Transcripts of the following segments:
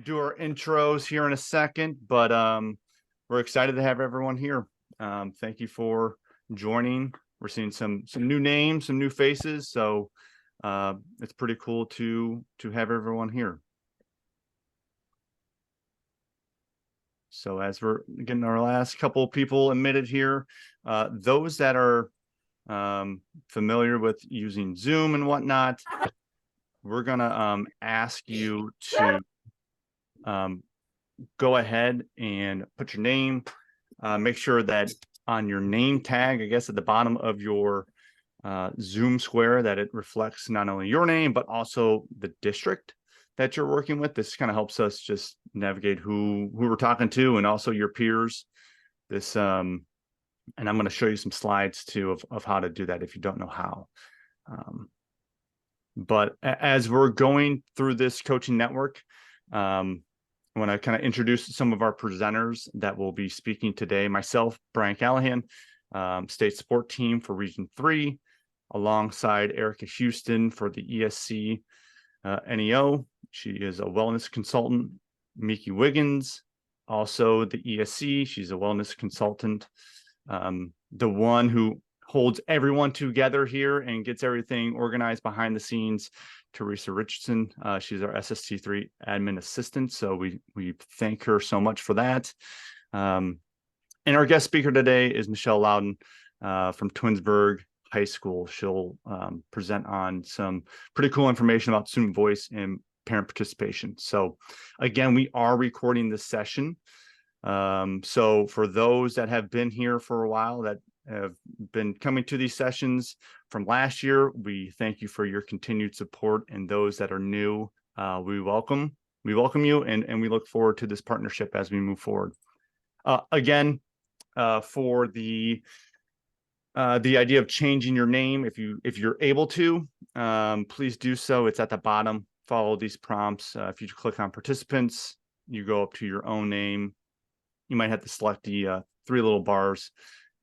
do our intros here in a second, but we're excited to have everyone here. Thank you for joining. We're seeing some new names, some new faces, so it's pretty cool to have everyone here. So as we're getting our last couple of people admitted here, those that are familiar with using Zoom and whatnot, we're gonna ask you to go ahead and put your name. Make sure that on your name tag, I guess at the bottom of your Zoom square, that it reflects not only your name, but also the district that you're working with. This kind of helps us just navigate who we're talking to and also your peers. This and I'm going to show you some slides too of how to do that if you don't know how. But as we're going through this coaching network, I want to kind of introduce some of our presenters that will be speaking today. Myself, Brian Callahan, state support team for Region 3, alongside Erica Houston for the ESC NEO. She is a wellness consultant. Miki Wiggins, also the ESC. She's a wellness consultant. The one who holds everyone together here and gets everything organized behind the scenes, Teresa Richardson. She's our SST3 admin assistant, so we thank her so much for that. And our guest speaker today is Michelle Loudon from Twinsburg High School. She'll present on some pretty cool information about student voice and parent participation. So again, we are recording this session. So for those that have been here for a while, that have been coming to these sessions from last year, we thank you for your continued support. And those that are new, we welcome you, and we look forward to this partnership as we move forward. Again, for the idea of changing your name, if you're able to, please do so. It's at the bottom. Follow these prompts. If you click on participants, you go up to your own name. You might have to select the 3 little bars,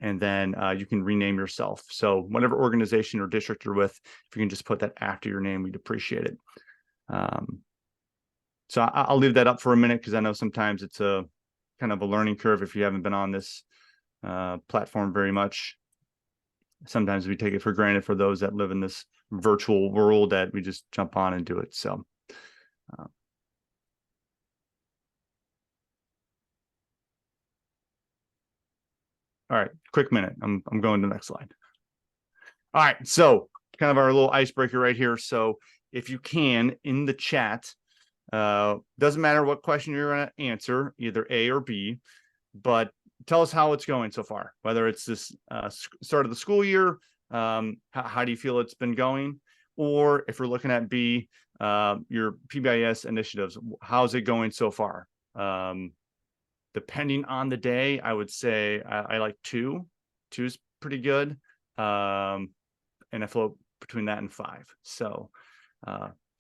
and then you can rename yourself. So whatever organization or district you're with, if you can just put that after your name, we'd appreciate it. So I'll leave that up for a minute because I know sometimes it's a kind of a learning curve if you haven't been on this platform very much. Sometimes we take it for granted for those that live in this virtual world that we just jump on and do it. So all right, quick minute. I'm going to the next slide. All right, so kind of our little icebreaker right here. So if you can, in the chat, doesn't matter what question you're going to answer, either A or B, but tell us how it's going so far, whether it's this start of the school year, how do you feel it's been going? Or if we're looking at B, your PBIS initiatives, how's it going so far? Depending on the day, I would say I like 2. 2 is pretty good. And I float between that and 5. So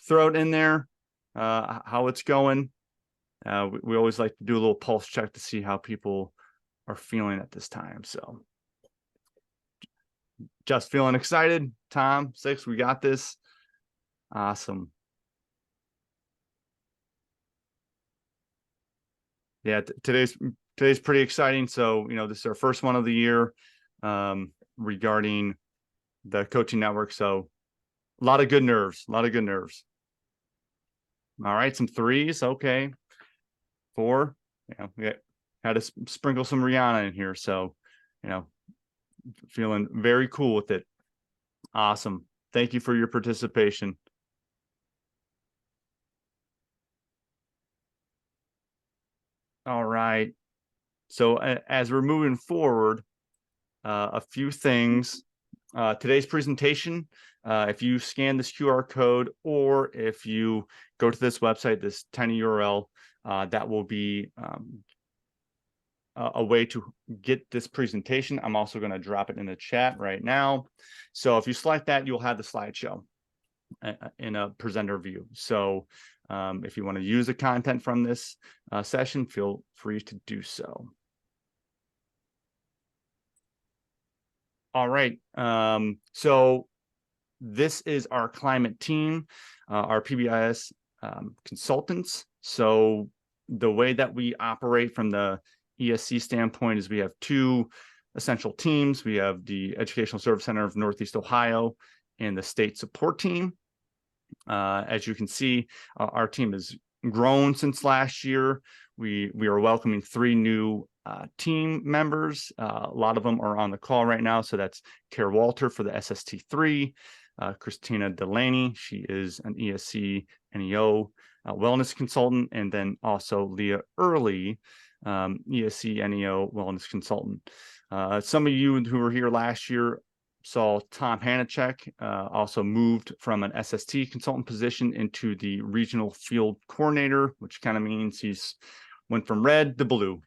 throw it in there, how it's going. We always like to do a little pulse check to see how people are feeling at this time. So just feeling excited. Tom, 6, we got this. Awesome. Yeah, today's pretty exciting. So, this is our first one of the year regarding the coaching network. So a lot of good nerves, All right, some 3s. Okay. 4. Yeah, we had to sprinkle some Rihanna in here. So, feeling very cool with it. Awesome. Thank you for your participation. All right. So as we're moving forward, a few things. Today's presentation, if you scan this QR code, or if you go to this website, this tiny URL, that will be a way to get this presentation. I'm also going to drop it in the chat right now. So if you select that, you'll have the slideshow in a presenter view. So if you want to use the content from this session, feel free to do so. All right. So this is our climate team, our PBIS consultants. So the way that we operate from the ESC standpoint is we have two essential teams. We have the Educational Service Center of Northeast Ohio and the state support team. As you can see, our team has grown since last year. We are welcoming 3 new team members. A lot of them are on the call right now. So that's Kara Walter for the SST3, Christina Delaney. She is an ESC NEO wellness consultant, and then also Leah Early, ESC NEO wellness consultant. Some of you who were here last year saw Tom Hanachek also moved from an SST consultant position into the regional field coordinator, which kind of means he's went from red to blue,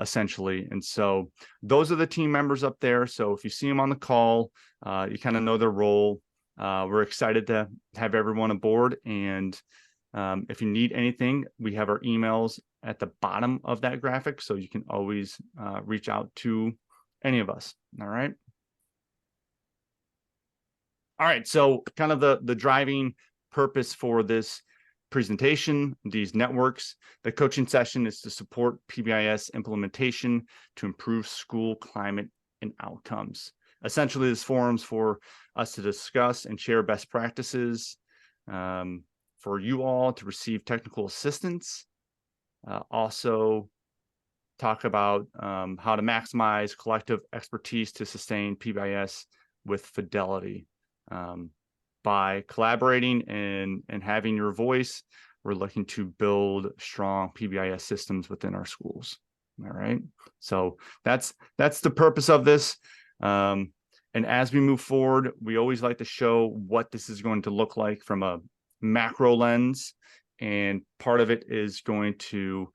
essentially. And so those are the team members up there. So if you see them on the call, you kind of know their role. We're excited to have everyone aboard. And if you need anything, we have our emails at the bottom of that graphic. So you can always reach out to any of us. All right. All right, so kind of the driving purpose for this presentation, these networks, the coaching session is to support PBIS implementation to improve school climate and outcomes. Essentially, this forum's for us to discuss and share best practices, for you all to receive technical assistance, also talk about how to maximize collective expertise to sustain PBIS with fidelity. By collaborating and having your voice, we're looking to build strong PBIS systems within our schools. All right. So that's the purpose of this. And as we move forward, we always like to show what this is going to look like from a macro lens. And part of it is going to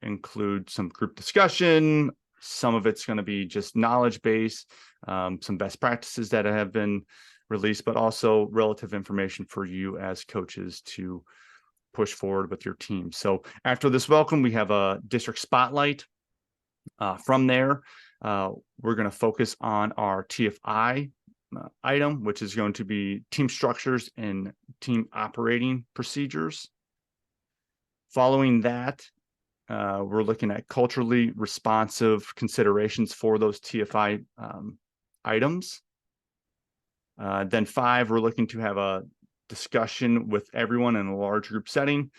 include some group discussion. Some of it's going to be just knowledge base, some best practices that have been released, but also relative information for you as coaches to push forward with your team. So after this welcome, we have a district spotlight. From there, we're going to focus on our TFI item, which is going to be team structures and team operating procedures. Following that, we're looking at culturally responsive considerations for those TFI items. Then 5, we're looking to have a discussion with everyone in a large group setting.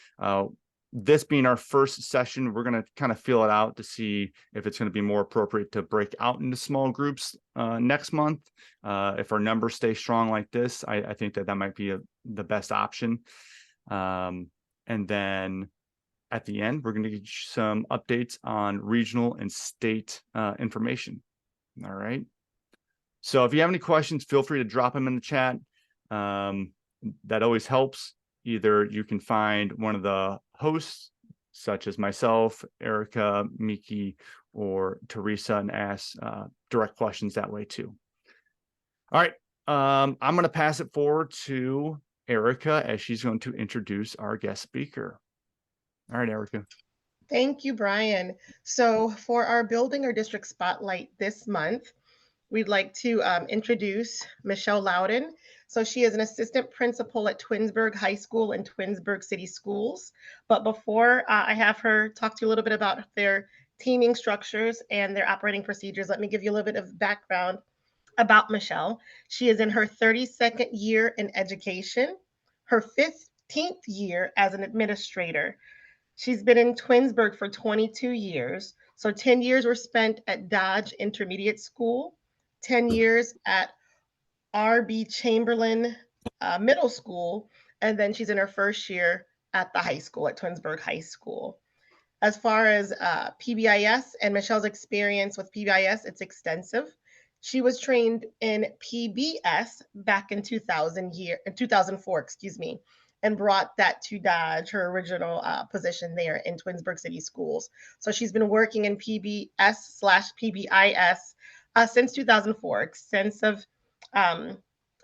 This being our first session, we're going to kind of feel it out to see if it's going to be more appropriate to break out into small groups next month. If our numbers stay strong like this, I think that might be the best option. And then at the end, we're going to get you some updates on regional and state information. All right. So if you have any questions, feel free to drop them in the chat. That always helps. Either you can find one of the hosts, such as myself, Erica, Miki, or Teresa, and ask direct questions that way too. All right. I'm going to pass it forward to Erica as she's going to introduce our guest speaker. All right, Erica. Thank you, Brian. So for our Building Our District Spotlight this month, we'd like to introduce Michelle Loudon. So she is an assistant principal at Twinsburg High School and Twinsburg City Schools. But before I have her talk to you a little bit about their teaming structures and their operating procedures, let me give you a little bit of background about Michelle. She is in her 32nd year in education, her 15th year as an administrator. She's been in Twinsburg for 22 years. So 10 years were spent at Dodge Intermediate School, 10 years at R.B. Chamberlain Middle School, and then she's in her first year at the high school, at Twinsburg High School. As far as PBIS and Michelle's experience with PBIS, it's extensive. She was trained in PBS back in 2004, and brought that to Dodge, her original position there in Twinsburg City Schools. So she's been working in PBS/PBIS since 2004, extensive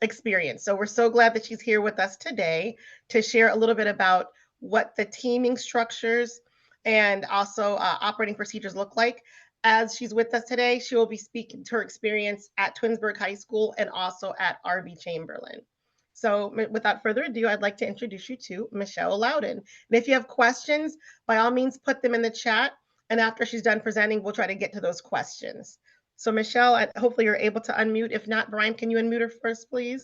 experience. So we're so glad that she's here with us today to share a little bit about what the teaming structures and also operating procedures look like. As she's with us today, she will be speaking to her experience at Twinsburg High School and also at R.B. Chamberlain. So without further ado, I'd like to introduce you to Michelle Loudon. And if you have questions, by all means, put them in the chat. And after she's done presenting, we'll try to get to those questions. So Michelle, hopefully you're able to unmute. If not, Brian, can you unmute her first, please?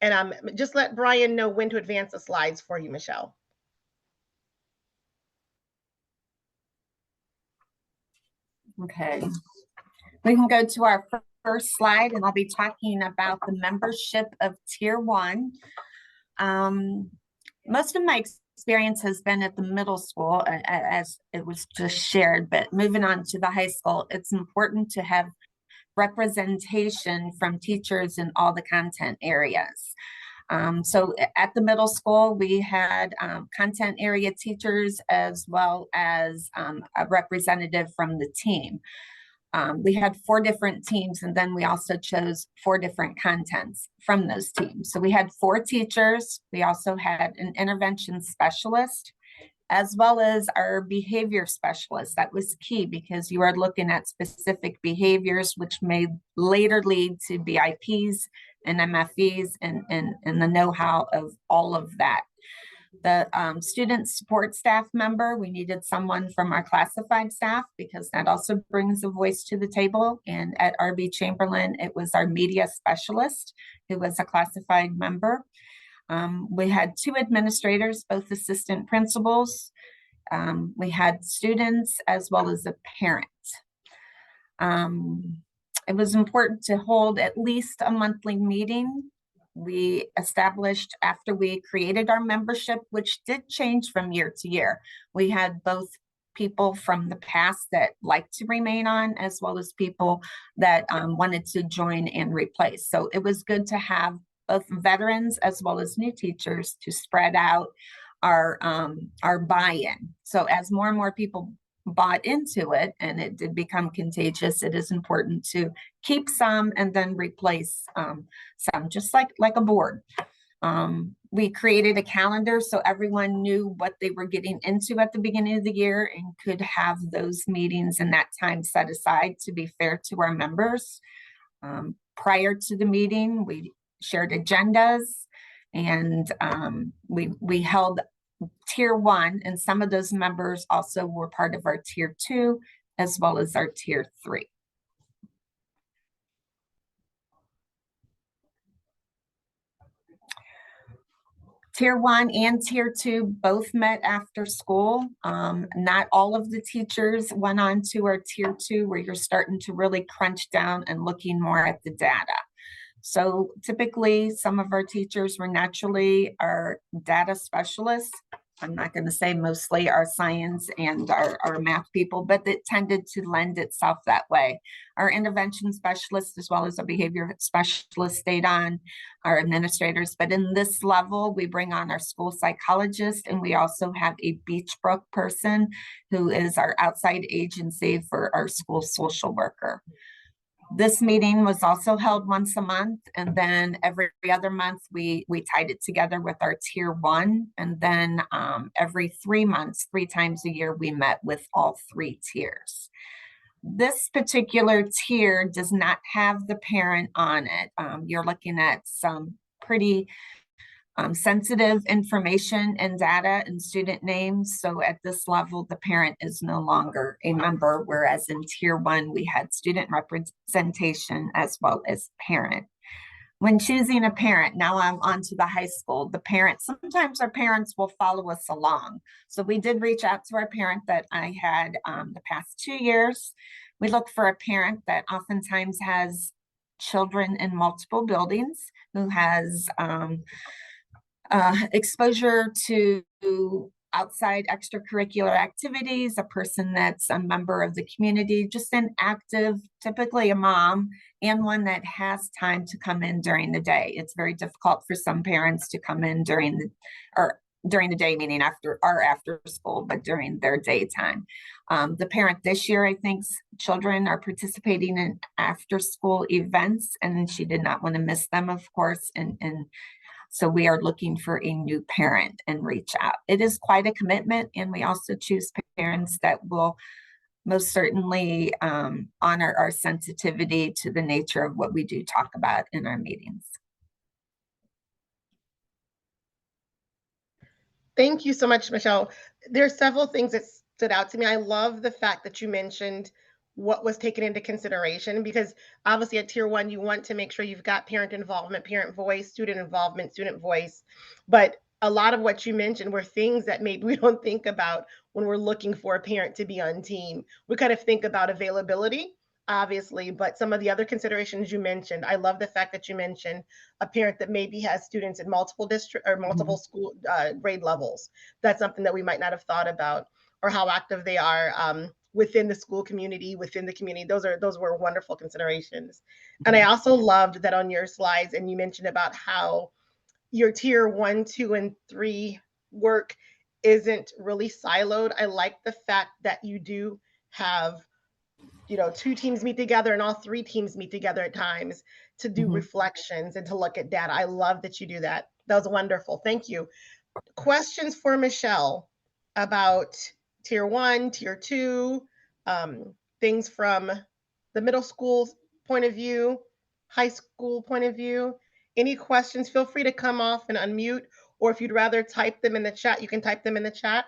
And just let Brian know when to advance the slides for you, Michelle. Okay, we can go to our first slide, and I'll be talking about the membership of Tier 1. Most of my experience has been at the middle school, as it was just shared, but moving on to the high school, it's important to have representation from teachers in all the content areas. So at the middle school, we had content area teachers as well as a representative from the team. We had 4 different teams, and then we also chose 4 different contents from those teams. So we had 4 teachers. We also had an intervention specialist, as well as our behavior specialist. That was key because you are looking at specific behaviors, which may later lead to BIPs and MFEs and the know-how of all of that. The student support staff member, we needed someone from our classified staff because that also brings a voice to the table. And at RB Chamberlain, it was our media specialist who was a classified member. We had 2 administrators, both assistant principals. We had students as well as a parent. It was important to hold at least a monthly meeting. We established after we created our membership, which did change from year to year. We had both people from the past that liked to remain on, as well as people that wanted to join and replace. So it was good to have both veterans as well as new teachers to spread out our buy-in. So as more and more people bought into it and it did become contagious, it is important to keep some and then replace some, just like a board. We created a calendar so everyone knew what they were getting into at the beginning of the year and could have those meetings and that time set aside to be fair to our members. Prior to the meeting, we shared agendas, and we held Tier 1, and some of those members also were part of our Tier 2 as well as our Tier 3. Tier 1 and Tier 2 both met after school. Not all of the teachers went on to our Tier 2, where you're starting to really crunch down and looking more at the data. So typically, some of our teachers were naturally our data specialists. I'm not going to say mostly our science and our math people, but it tended to lend itself that way. Our intervention specialists, as well as our behavior specialists, stayed on, our administrators. But in this level, we bring on our school psychologist, and we also have a Beachbrook person who is our outside agency for our school social worker. This meeting was also held once a month, and then every other month we tied it together with our Tier 1, and then every 3 months, 3 times a year, we met with all 3 tiers. This particular tier does not have the parent on it. You're looking at some pretty sensitive information and data and student names. So at this level, the parent is no longer a member, whereas in Tier 1, we had student representation as well as parent. When choosing a parent, now I'm on to the high school, the parent, sometimes our parents will follow us along. So we did reach out to our parent that I had the past 2 years. We look for a parent that oftentimes has children in multiple buildings, who has exposure to outside extracurricular activities, a person that's a member of the community, just an active, typically a mom, and one that has time to come in during the day. It's very difficult for some parents to come in during the day, meaning after school, but during their daytime. The parent this year, I think's children are participating in after school events, and she did not want to miss them, of course, and so we are looking for a new parent and reach out. It is quite a commitment, and we also choose parents that will most certainly honor our sensitivity to the nature of what we do talk about in our meetings. Thank you so much, Michelle. There are several things that stood out to me. I love the fact that you mentioned what was taken into consideration, because obviously at tier one, you want to make sure you've got parent involvement, parent voice, student involvement, student voice. But a lot of what you mentioned were things that maybe we don't think about when we're looking for a parent to be on team. We kind of think about availability, obviously, but some of the other considerations you mentioned, I love the fact that you mentioned a parent that maybe has students in multiple district or multiple school grade levels. That's something that we might not have thought about, or how active they are within the school community, within the community. Those were wonderful considerations. And I also loved that on your slides, and you mentioned about how your tier 1, 2, and 3 work isn't really siloed. I like the fact that you do have, you know, 2 teams meet together and all 3 teams meet together at times to do reflections and to look at data. I love that you do that. That was wonderful. Thank you. Questions for Michelle about tier 1, tier 2, things from the middle school point of view, high school point of view. Any questions? Feel free to come off and unmute, or if you'd rather type them in the chat, you can type them in the chat.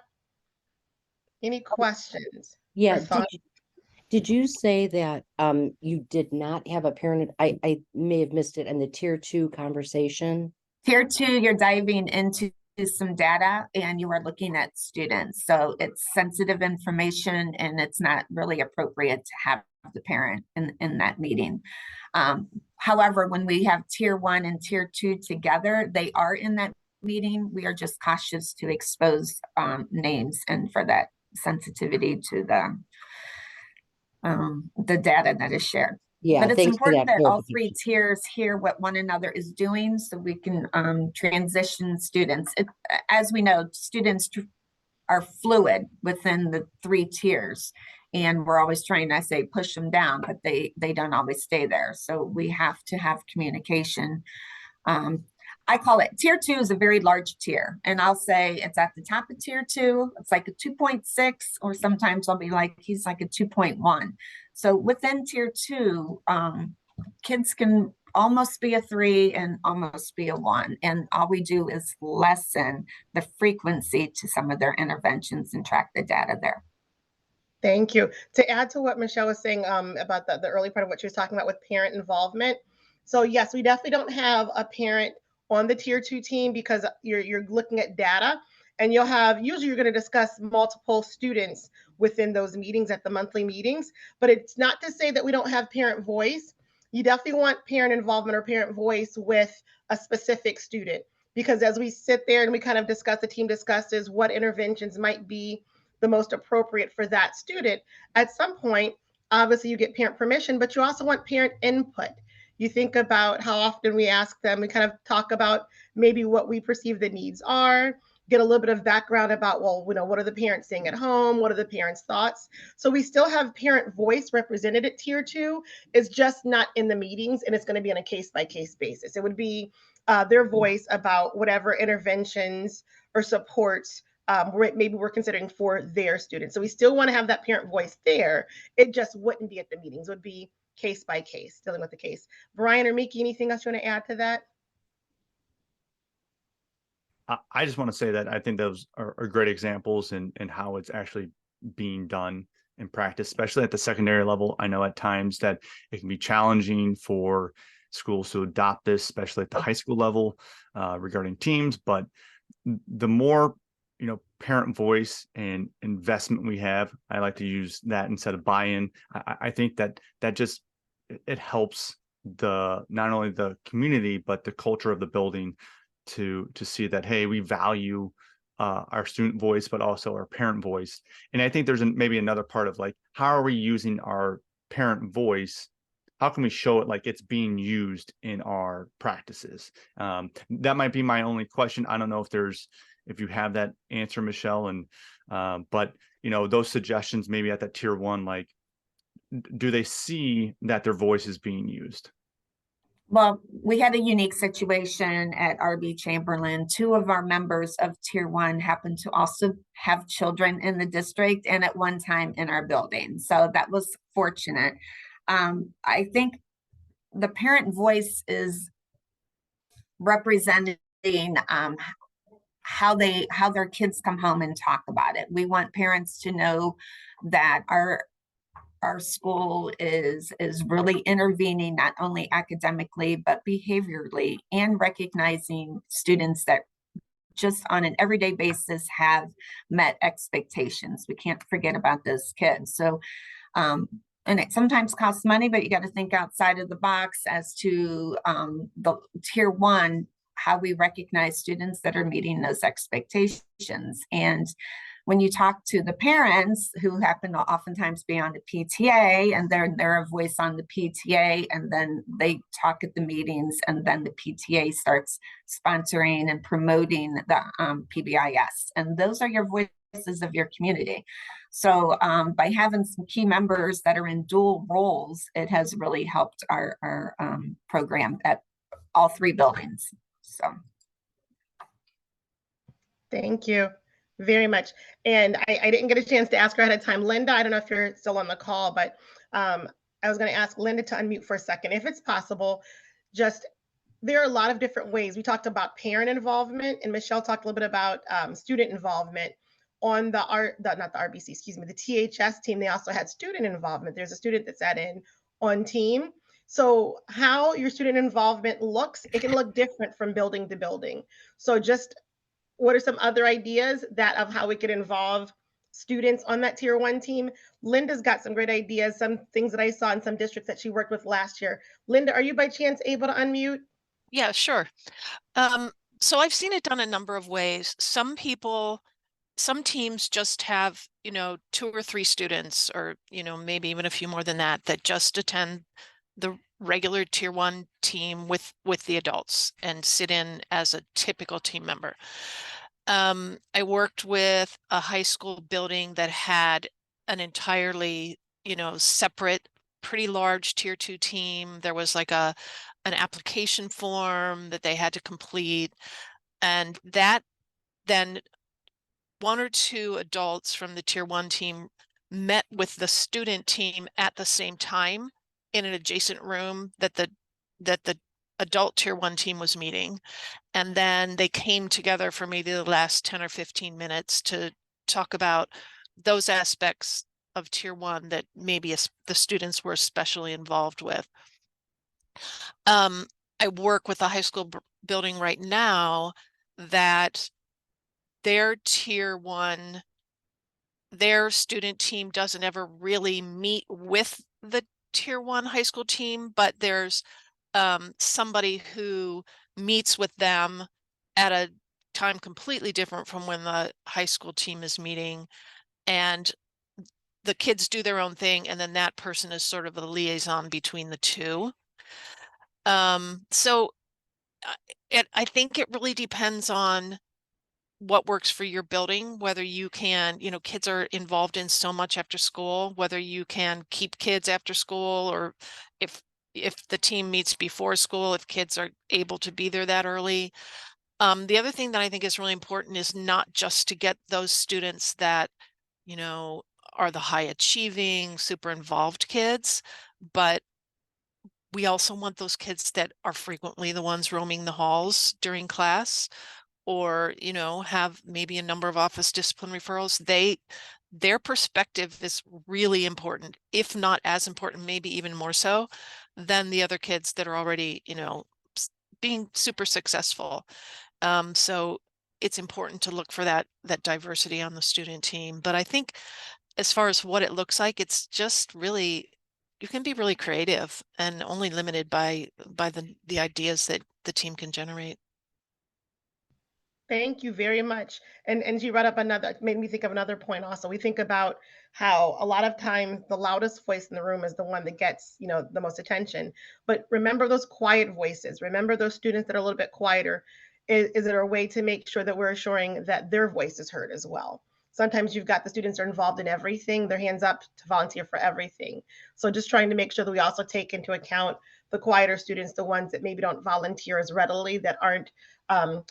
Any questions or Yeah, thoughts? did you say that you did not have a parent? I may have missed it in the tier 2 conversation. Tier 2, you're diving into some data and you are looking at students. So it's sensitive information and it's not really appropriate to have the parent in that meeting. However, when we have tier 1 and tier 2 together, they are in that meeting. We are just cautious to expose names and for that sensitivity to the data that is shared. Yeah, but it's thanks for important that that all 3 clarification. tiers hear what one another is doing so we can transition students. As we know, students are fluid within the 3 tiers, and we're always trying to say push them down, but they don't always stay there. So we have to have communication. I call it tier 2 is a very large tier, and I'll say it's at the top of tier 2. It's like a 2.6, or sometimes I'll be like, he's like a 2.1. So within tier 2, kids can almost be a 3 and almost be a 1. And all we do is lessen the frequency to some of their interventions and track the data there. Thank you. To add to what Michelle was saying about the early part of what she was talking about with parent involvement. So yes, we definitely don't have a parent on the tier 2 team because you're looking at data, and usually you're going to discuss multiple students within those meetings at the monthly meetings. But it's not to say that we don't have parent voice. You definitely want parent involvement or parent voice with a specific student, because as we sit there and we kind of discuss, the team discusses what interventions might be the most appropriate for that student. At some point, obviously you get parent permission, but you also want parent input. You think about how often we ask them, we kind of talk about maybe what we perceive the needs are, get a little bit of background about, well, you know, what are the parents saying at home? What are the parents' thoughts? So we still have parent voice represented at tier 2. It's just not in the meetings, and it's going to be on a case-by-case basis. It would be their voice about whatever interventions or supports maybe we're considering for their students. So we still want to have that parent voice there. It just wouldn't be at the meetings. It would be case by case, dealing with the case. Brian or Miki, anything else you want to add to that? I just want to say that I think those are great examples and how it's actually being done in practice, especially at the secondary level. I know at times that it can be challenging for schools to adopt this, especially at the high school level regarding teams. But the more, you know, parent voice and investment we have, I like to use that instead of buy-in. I think that just, it helps not only the community, but the culture of the building to see that, hey, we value our student voice, but also our parent voice. And I think there's maybe another part of like, how are we using our parent voice? How can we show it like it's being used in our practices? That might be my only question. I don't know if you have that answer, Michelle. And but you know, those suggestions maybe at that tier 1, like, do they see that their voice is being used? Well, we had a unique situation at RB Chamberlain. 2 of our members of tier 1 happened to also have children in the district and at one time in our building. So that was fortunate. I think the parent voice is representing how their kids come home and talk about it. We want parents to know that our school is really intervening not only academically but behaviorally, and recognizing students that just on an everyday basis have met expectations. We can't forget about those kids. So and it sometimes costs money, but you got to think outside of the box as to the tier one, how we recognize students that are meeting those expectations. And when you talk to the parents, who happen to oftentimes be on the PTA, and they're a voice on the PTA, and then they talk at the meetings, and then the PTA starts sponsoring and promoting the PBIS. And those are your voices of your community. So by having some key members that are in dual roles, it has really helped our program at all three buildings. So Thank you very much. And I didn't get a chance to ask her ahead of time. Linda, I don't know if you're still on the call, but I was going to ask Linda to unmute for a second, if it's possible. There are a lot of different ways. We talked about parent involvement, and Michelle talked a little bit about student involvement. On the not the RBC, excuse me, the THS team, they also had student involvement. There's a student that sat in on team. So how your student involvement looks, it can look different from building to building. So just what are some other ideas of how we could involve students on that tier one team? Linda's got some great ideas, some things that I saw in some districts that she worked with last year. Linda, are you by chance able to unmute? Yeah, sure. So I've seen it done a number of ways. Some teams just have, 2 or 3 students, or, maybe even a few more than that just attend the regular tier one team with the adults and sit in as a typical team member. I worked with a high school building that had an entirely, separate, pretty large tier 2 team. There was like an application form that they had to complete, and that then 1 or 2 adults from the tier 1 team met with the student team at the same time in an adjacent room that the adult tier 1 team was meeting. And then they came together for maybe the last 10 or 15 minutes to talk about those aspects of tier 1 that maybe the students were especially involved with. I work with a high school building right now that their tier 1, their student team doesn't ever really meet with the tier 1 high school team, but there's somebody who meets with them at a time completely different from when the high school team is meeting, and the kids do their own thing, and then that person is sort of a liaison between the two. So I think it really depends on what works for your building, whether you can, kids are involved in so much after school, whether you can keep kids after school, or if the team meets before school, if kids are able to be there that early. The other thing that I think is really important is not just to get those students that, are the high achieving, super involved kids, but we also want those kids that are frequently the ones roaming the halls during class, or have maybe a number of office discipline referrals. Their perspective is really important, if not as important, maybe even more so than the other kids that are already being super successful. So it's important to look for that diversity on the student team. But I think as far as what it looks like, it's just really, you can be really creative and only limited by the ideas that the team can generate. Thank you very much. And you brought up made me think of another point also. We think about how a lot of times the loudest voice in the room is the one that gets, the most attention. But remember those quiet voices. Remember those students that are a little bit quieter. Is there a way to make sure that we're assuring that their voice is heard as well? Sometimes you've got the students are involved in everything, their hands up to volunteer for everything. So just trying to make sure that we also take into account the quieter students, the ones that maybe don't volunteer as readily, that aren't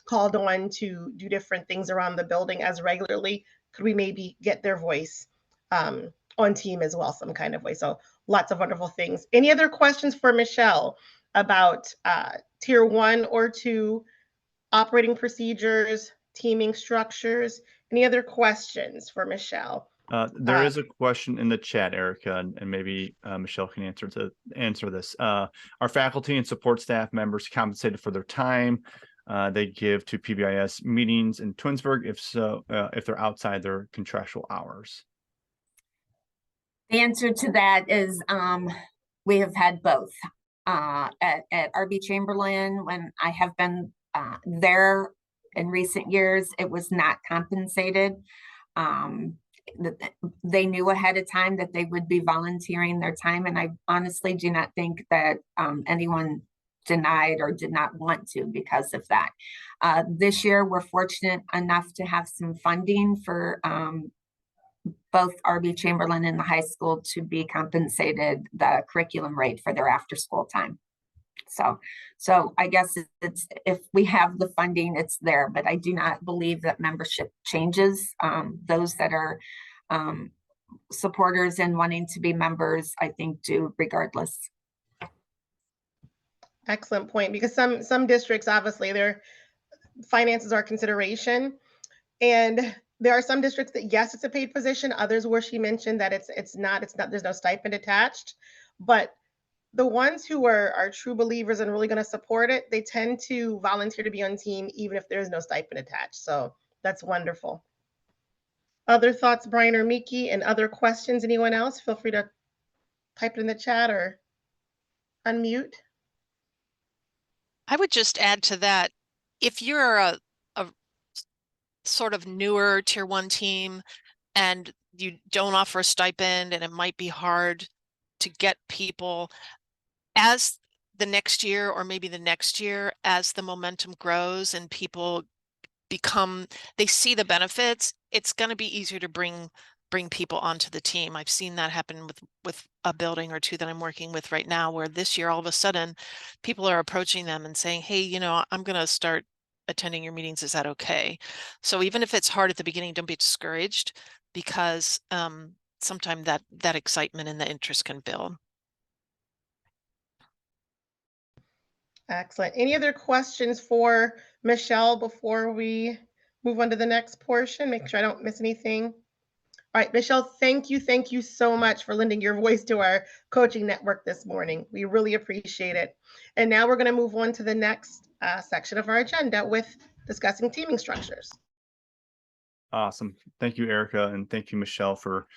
called on to do different things around the building as regularly. Could we maybe get their voice on team as well, some kind of way? So lots of wonderful things. Any other questions for Michelle about tier 1 or 2 operating procedures, teaming structures. Any other questions for Michelle? There is a question in the chat, Erica, and maybe Michelle can answer this. Are faculty and support staff members compensated for their time they give to PBIS meetings in Twinsburg? If so, if they're outside their contractual hours? The answer to that is we have had both. At RB Chamberlain, when I have been there in recent years, it was not compensated. They knew ahead of time that they would be volunteering their time, and I honestly do not think that anyone denied or did not want to because of that. This year, we're fortunate enough to have some funding for both RB Chamberlain and the high school to be compensated the curriculum rate for their after school time. So I guess it's, if we have the funding, it's there, but I do not believe that membership changes. Those that are supporters and wanting to be members, I think do regardless. Excellent point, because some districts, obviously their finances are a consideration, and there are some districts that, yes, it's a paid position, others where she mentioned that it's not, there's no stipend attached. But the ones who are true believers and really going to support it, they tend to volunteer to be on team even if there's no stipend attached. So that's wonderful. Other thoughts, Brian or Miki, and other questions? Anyone else? Feel free to type it in the chat or unmute. I would just add to that, if you're a sort of newer tier 1 team and you don't offer a stipend and it might be hard to get people, as the next year or maybe the next year, as the momentum grows and people they see the benefits, it's going to be easier to bring people onto the team. I've seen that happen with a building or two that I'm working with right now, where this year all of a sudden people are approaching them and saying, hey, you know, I'm going to start attending your meetings. Is that okay? So even if it's hard at the beginning, don't be discouraged, because sometimes that excitement and the interest can build. Excellent. Any other questions for Michelle before we move on to the next portion? Make sure I don't miss anything. All right, Michelle, thank you so much for lending your voice to our coaching network this morning. We really appreciate it. And now we're going to move on to the next section of our agenda with discussing teaming structures. Awesome. Thank you, Erica, and thank you, Michelle, for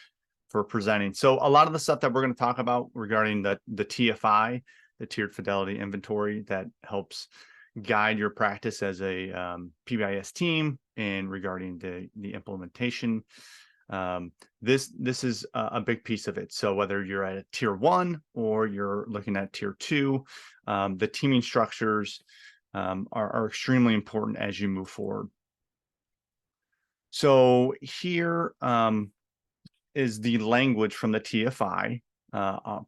presenting. So a lot of the stuff that we're going to talk about regarding the TFI, the tiered fidelity inventory, that helps guide your practice as a PBIS team, and regarding the implementation. This is a big piece of it. So whether you're at a tier 1 or you're looking at tier 2, the teaming structures are extremely important as you move forward. So here is the language from the TFI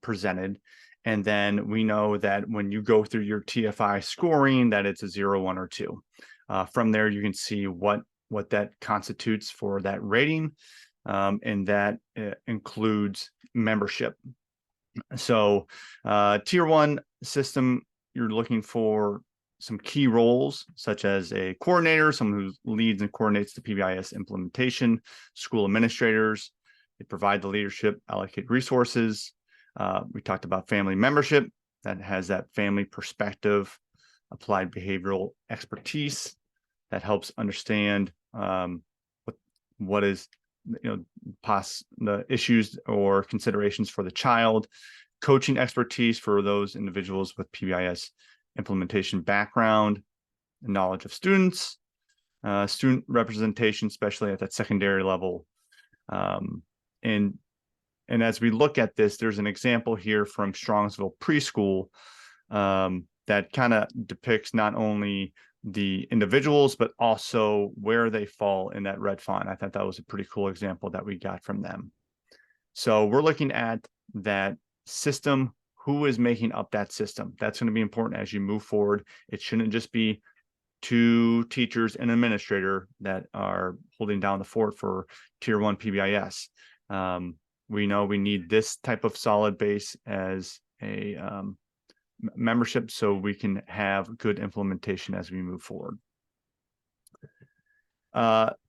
presented. And then we know that when you go through your TFI scoring, that it's a 0, 1, or 2. From there, you can see what that constitutes for that rating. And that includes membership. So tier 1 system, you're looking for some key roles, such as a coordinator, someone who leads and coordinates the PBIS implementation, school administrators. They provide the leadership, allocate resources. We talked about family membership, that has that family perspective, applied behavioral expertise that helps understand what is, you know, the issues or considerations for the child, coaching expertise for those individuals with PBIS implementation background, knowledge of students, student representation, especially at that secondary level. And as we look at this, there's an example here from Strongsville Preschool that kind of depicts not only the individuals, but also where they fall in that red font. I thought that was a pretty cool example that we got from them. So we're looking at that system. Who is making up that system? That's going to be important as you move forward. It shouldn't just be 2 teachers and an administrator that are holding down the fort for tier 1 PBIS. We know we need this type of solid base as a membership, so we can have good implementation as we move forward.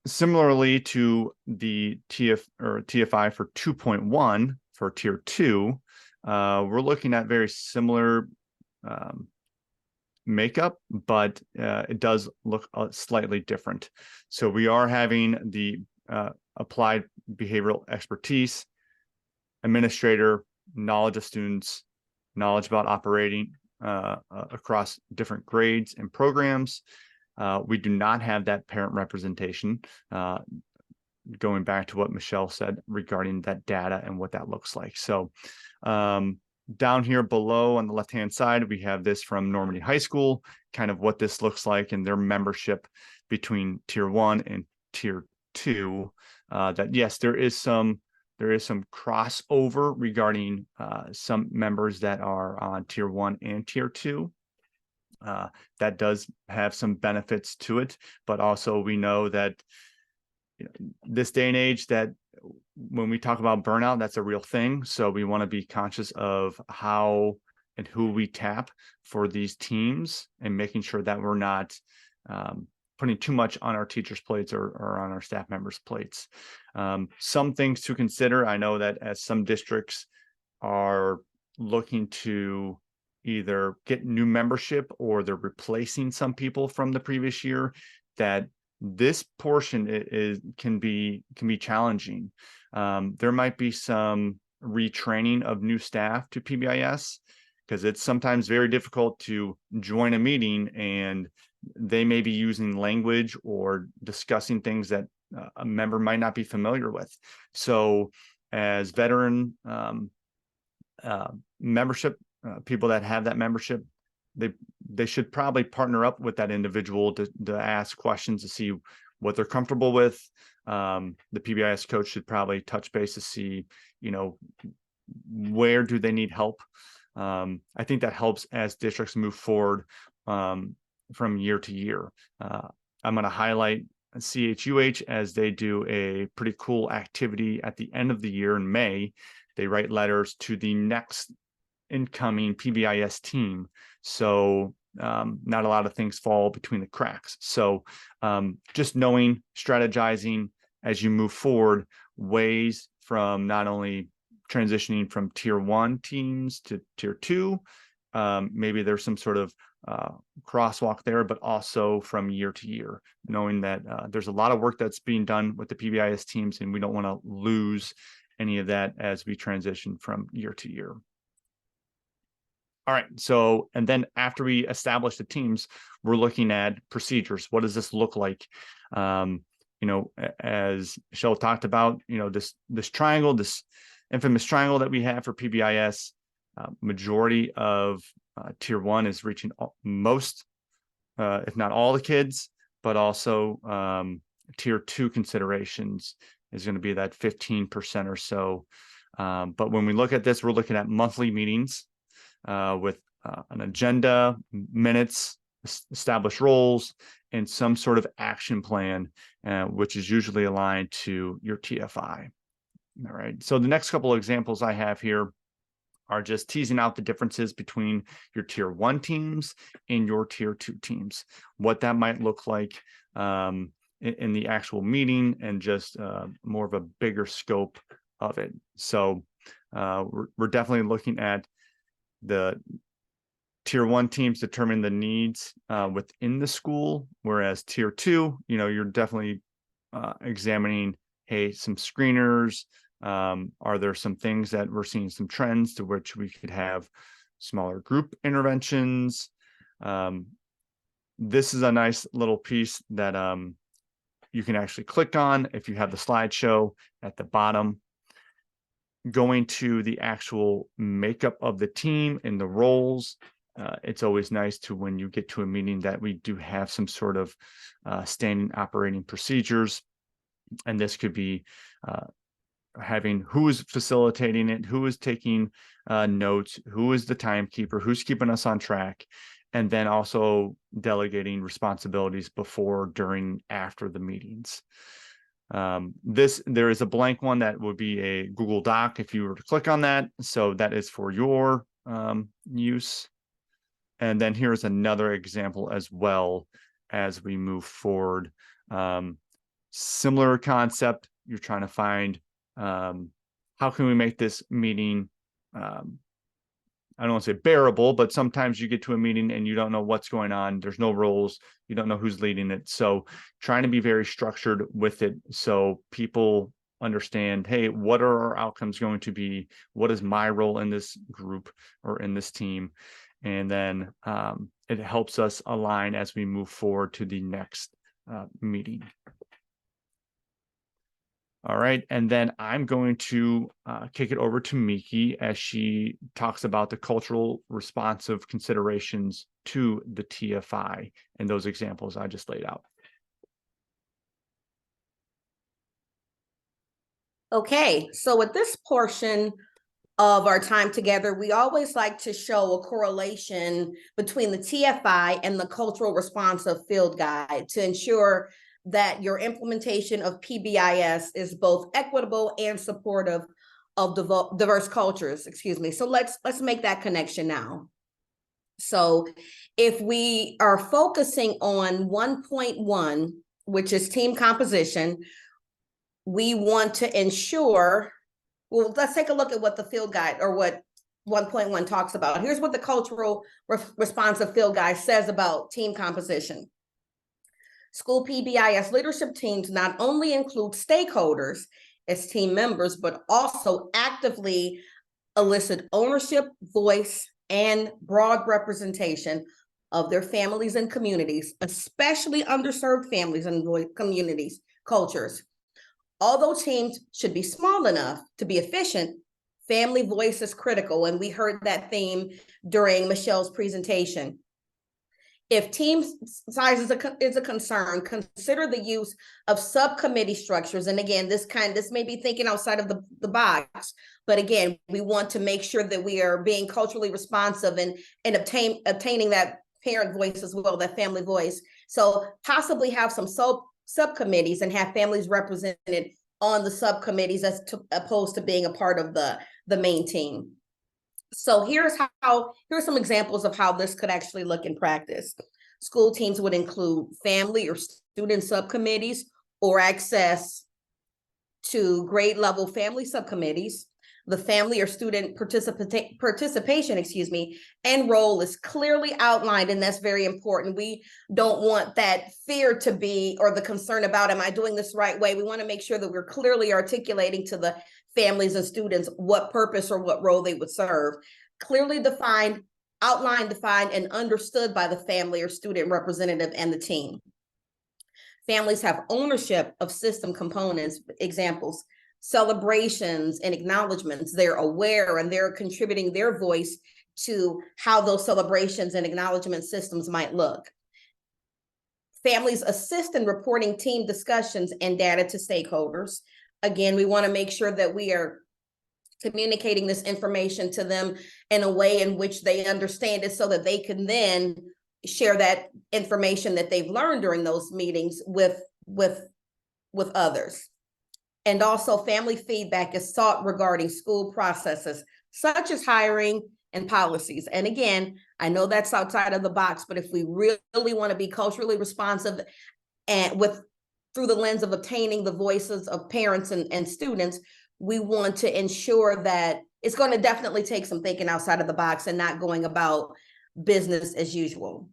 Similarly to the TFI for 2.1 for tier 2, we're looking at very similar makeup, but it does look slightly different. So we are having the applied behavioral expertise, administrator, knowledge of students, knowledge about operating across different grades and programs. We do not have that parent representation, going back to what Michelle said regarding that data and what that looks like. So down here below on the left-hand side, we have this from Normandy High School, kind of what this looks like in their membership between tier 1 and tier 2. That yes, there is some crossover regarding some members that are on tier 1 and tier 2. That does have some benefits to it, but also we know that this day and age, that when we talk about burnout, that's a real thing. So we want to be conscious of how and who we tap for these teams, and making sure that we're not putting too much on our teachers' plates or on our staff members' plates. Some things to consider. I know that as some districts are looking to either get new membership or they're replacing some people from the previous year, that this portion can be challenging. There might be some retraining of new staff to PBIS, because it's sometimes very difficult to join a meeting and they may be using language or discussing things that a member might not be familiar with. So as veteran membership, people that have that membership, they should probably partner up with that individual to ask questions to see what they're comfortable with. The PBIS coach should probably touch base to see, where do they need help. I think that helps as districts move forward from year to year. I'm going to highlight CHUH as they do a pretty cool activity at the end of the year in May. They write letters to the next incoming PBIS team. So not a lot of things fall between the cracks. So just knowing, strategizing as you move forward, ways from not only transitioning from tier 1 teams to tier 2, maybe there's some sort of crosswalk there, but also from year to year, knowing that there's a lot of work that's being done with the PBIS teams, and we don't want to lose any of that as we transition from year to year. All right. So, and then after we establish the teams, we're looking at procedures. What does this look like? As Michelle talked about, this triangle, this infamous triangle that we have for PBIS, majority of tier 1 is reaching most, if not all the kids, but also tier 2 considerations is going to be that 15% or so. But when we look at this, we're looking at monthly meetings with an agenda, minutes, established roles, and some sort of action plan, which is usually aligned to your TFI. All right. So the next couple of examples I have here are just teasing out the differences between your tier 1 teams and your tier 2 teams, what that might look like in the actual meeting, and just more of a bigger scope of it. So we're definitely looking at the tier 1 teams determine the needs within the school, whereas tier 2, you're definitely examining, hey, some screeners. Are there some things that we're seeing some trends to which we could have smaller group interventions? This is a nice little piece that you can actually click on if you have the slideshow at the bottom. Going to the actual makeup of the team and the roles, it's always nice to, when you get to a meeting, that we do have some sort of standing operating procedures. And this could be having who is facilitating it, who is taking notes, who is the timekeeper, who's keeping us on track, and then also delegating responsibilities before, during, after the meetings. There is a blank one that would be a Google Doc if you were to click on that. So that is for your use. And then here's another example as well as we move forward. similar concept. You're trying to find how can we make this meeting, I don't want to say bearable, but sometimes you get to a meeting and you don't know what's going on. There's no roles. You don't know who's leading it. So trying to be very structured with it so people understand, hey, what are our outcomes going to be? What is my role in this group or in this team? And then it helps us align as we move forward to the next meeting. All right, and then I'm going to kick it over to Miki as she talks about the cultural responsive considerations to the TFI and those examples I just laid out. Okay, so with this portion of our time together, we always like to show a correlation between the TFI and the cultural responsive field guide to ensure that your implementation of PBIS is both equitable and supportive of diverse cultures, excuse me. So let's make that connection now. So if we are focusing on 1.1, which is team composition, we want to ensure, well, let's take a look at what the field guide or what 1.1 talks about. Here's what the cultural responsive field guide says about team composition. School PBIS leadership teams not only include stakeholders as team members, but also actively elicit ownership, voice, and broad representation of their families and communities, especially underserved families and communities, cultures. Although teams should be small enough to be efficient, family voice is critical, and we heard that theme during Michelle's presentation. If team size is a concern, consider the use of subcommittee structures. And again, this may be thinking outside of the box, but again, we want to make sure that we are being culturally responsive and obtaining that parent voice as well, that family voice. So possibly have some subcommittees and have families represented on the subcommittees as opposed to being a part of the main team. So here's some examples of how this could actually look in practice. School teams would include family or student subcommittees or access to grade level family subcommittees. The family or student participation, and role is clearly outlined, and that's very important. We don't want that fear to be, or the concern about, am I doing this the right way? We want to make sure that we're clearly articulating to the families and students what purpose or what role they would serve. Clearly defined, outlined, defined, and understood by the family or student representative and the team. Families have ownership of system components, examples, celebrations and acknowledgements. They're aware and they're contributing their voice to how those celebrations and acknowledgement systems might look. Families assist in reporting team discussions and data to stakeholders. Again, we want to make sure that we are communicating this information to them in a way in which they understand it so that they can then share that information that they've learned during those meetings with others. And also family feedback is sought regarding school processes, such as hiring and policies. And again, I know that's outside of the box, but if we really want to be culturally responsive and through the lens of obtaining the voices of parents and students, we want to ensure that it's going to definitely take some thinking outside of the box and not going about business as usual.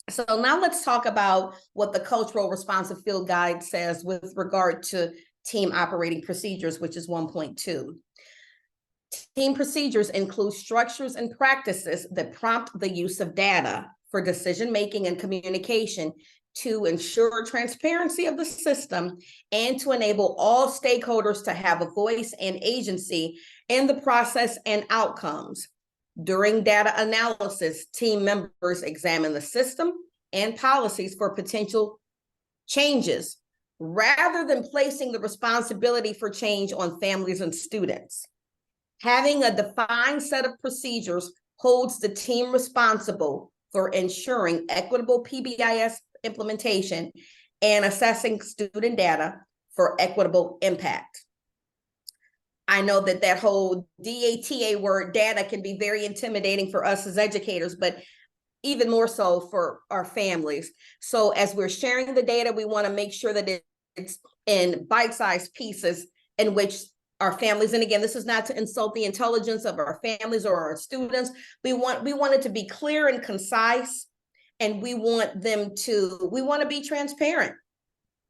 So now let's talk about what the cultural responsive field guide says with regard to team operating procedures, which is 1.2. Team procedures include structures and practices that prompt the use of data for decision-making and communication to ensure transparency of the system and to enable all stakeholders to have a voice and agency in the process and outcomes. During data analysis, team members examine the system and policies for potential changes, rather than placing the responsibility for change on families and students. Having a defined set of procedures holds the team responsible for ensuring equitable PBIS implementation and assessing student data for equitable impact. I know that whole DATA word, data, can be very intimidating for us as educators, but even more so for our families. So as we're sharing the data, we want to make sure that in bite-sized pieces in which our families, and again, this is not to insult the intelligence of our families or our students. We want it to be clear and concise, and we want to be transparent.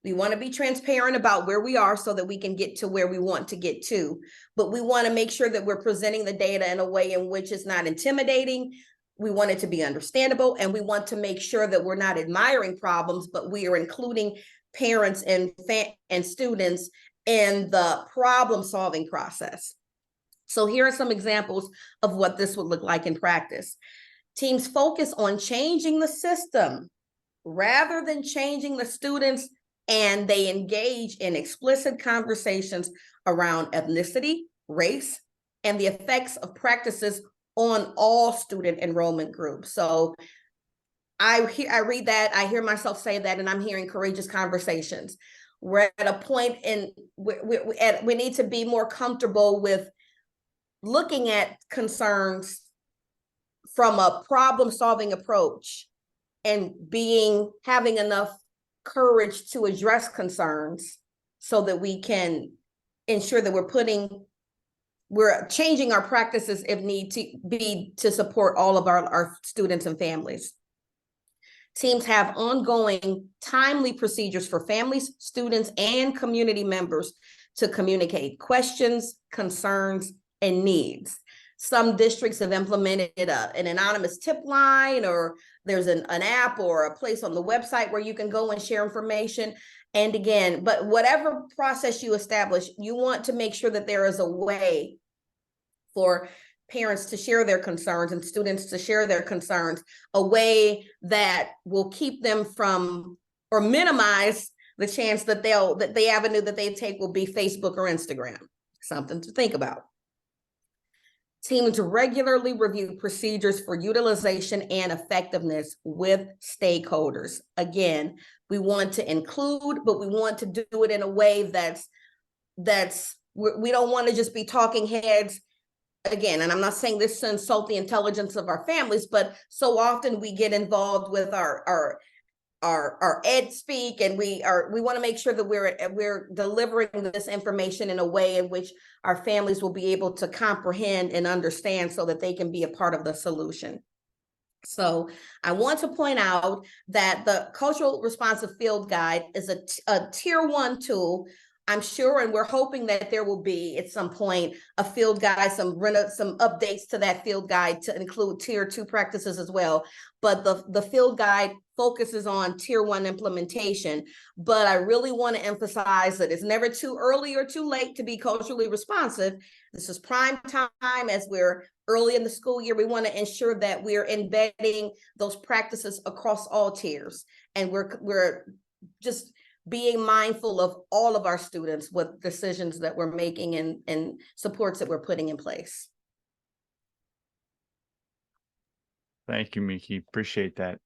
We want to be transparent about where we are so that we can get to where we want to get to. But we want to make sure that we're presenting the data in a way in which it's not intimidating. We want it to be understandable, and we want to make sure that we're not admiring problems, but we are including parents and students in the problem-solving process. So here are some examples of what this would look like in practice. Teams focus on changing the system rather than changing the students, and they engage in explicit conversations around ethnicity, race, and the effects of practices on all student enrollment groups. So I read that, I hear myself say that, and I'm hearing courageous conversations. We're at a point in we need to be more comfortable with looking at concerns from a problem-solving approach and having enough courage to address concerns so that we can ensure that we're changing our practices if need to be to support all of our students and families. Teams have ongoing timely procedures for families, students, and community members to communicate questions, concerns, and needs. Some districts have implemented an anonymous tip line, or there's an app or a place on the website where you can go and share information. And again, but whatever process you establish, you want to make sure that there is a way for parents to share their concerns and students to share their concerns, a way that will keep them from or minimize the chance that the avenue that they take will be Facebook or Instagram. Something to think about. Teams regularly review procedures for utilization and effectiveness with stakeholders. Again, we want to include, but we want to do it in a way we don't want to just be talking heads. Again, and I'm not saying this to insult the intelligence of our families, but so often we get involved with our ed speak, and we want to make sure that we're delivering this information in a way in which our families will be able to comprehend and understand so that they can be a part of the solution. So I want to point out that the Cultural Responsive Field Guide is a tier 1 tool. I'm sure, and we're hoping that there will be at some point a field guide, some updates to that field guide to include tier 2 practices as well. But the field guide focuses on tier 1 implementation. But I really want to emphasize that it's never too early or too late to be culturally responsive. This is prime time as we're early in the school year. We want to ensure that we're embedding those practices across all tiers, and we're just being mindful of all of our students with decisions that we're making and supports that we're putting in place. Thank you, Miki. Appreciate that.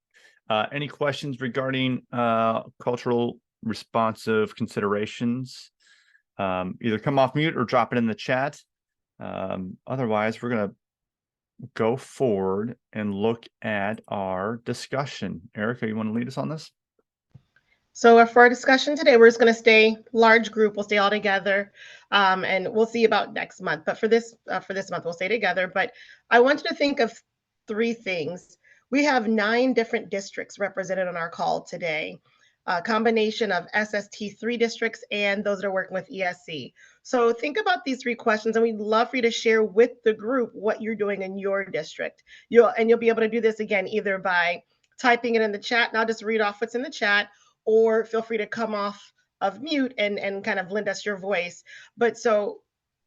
Any questions regarding cultural responsive considerations? Either come off mute or drop it in the chat. Otherwise, we're going to go forward and look at our discussion. Erica, you want to lead us on this? So for our discussion today, we're just going to stay large group. We'll stay all together, and we'll see about next month. But for this month, we'll stay together. But I wanted to think of 3 things. We have 9 different districts represented on our call today, a combination of SST3 districts and those that are working with ESC. So think about these 3 questions, and we'd love for you to share with the group what you're doing in your district. You'll be able to do this again either by typing it in the chat, and I'll just read off what's in the chat, or feel free to come off of mute and kind of lend us your voice. But so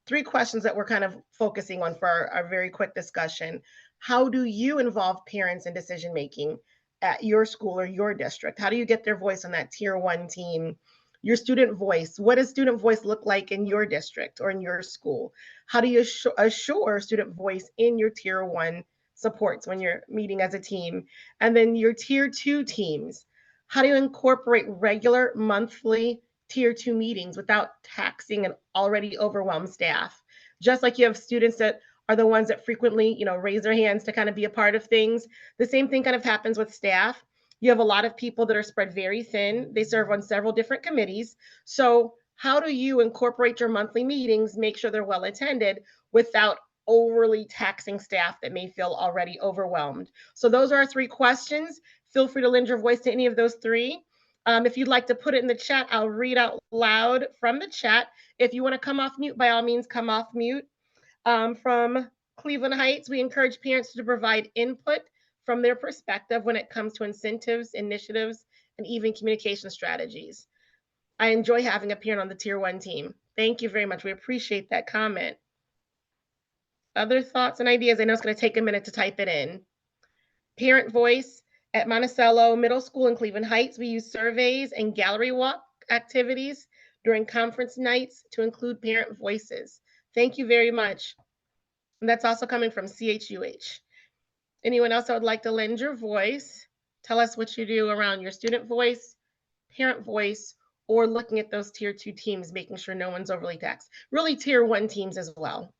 3 questions that we're kind of focusing on for our very quick discussion. How do you involve parents in decision-making at your school or your district? How do you get their voice on that tier 1 team? Your student voice, what does student voice look like in your district or in your school? How do you assure student voice in your tier 1 supports when you're meeting as a team? And then your tier 2 teams, how do you incorporate regular monthly tier 2 meetings without taxing an already overwhelmed staff? Just like you have students that are the ones that frequently, raise their hands to kind of be a part of things. The same thing kind of happens with staff. You have a lot of people that are spread very thin. They serve on several different committees. So how do you incorporate your monthly meetings, make sure they're well attended without overly taxing staff that may feel already overwhelmed? So those are our 3 questions. Feel free to lend your voice to any of those 3. If you'd like to put it in the chat, I'll read out loud from the chat. If you want to come off mute, by all means, come off mute. From Cleveland Heights, we encourage parents to provide input from their perspective when it comes to incentives, initiatives, and even communication strategies. I enjoy having a parent on the Tier 1 team. Thank you very much. We appreciate that comment. Other thoughts and ideas? I know it's going to take a minute to type it in. Parent voice. At Monticello Middle School in Cleveland Heights, we use surveys and gallery walk activities during conference nights to include parent voices. Thank you very much. And that's also coming from CHUH. Anyone else that would like to lend your voice? Tell us what you do around your student voice, parent voice, or looking at those Tier 2 teams, making sure no one's overly taxed. Really Tier 1 teams as well.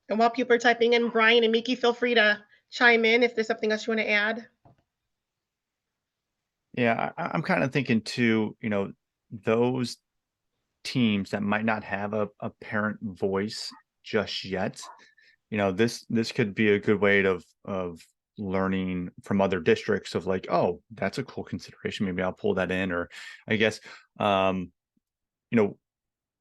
And while people are typing in, Brian and Miki, feel free to chime in if there's something else you want to add. Yeah, I'm kind of thinking too, those teams that might not have a parent voice just yet, this could be a good way of learning from other districts of like, oh, that's a cool consideration. Maybe I'll pull that in. Or I guess,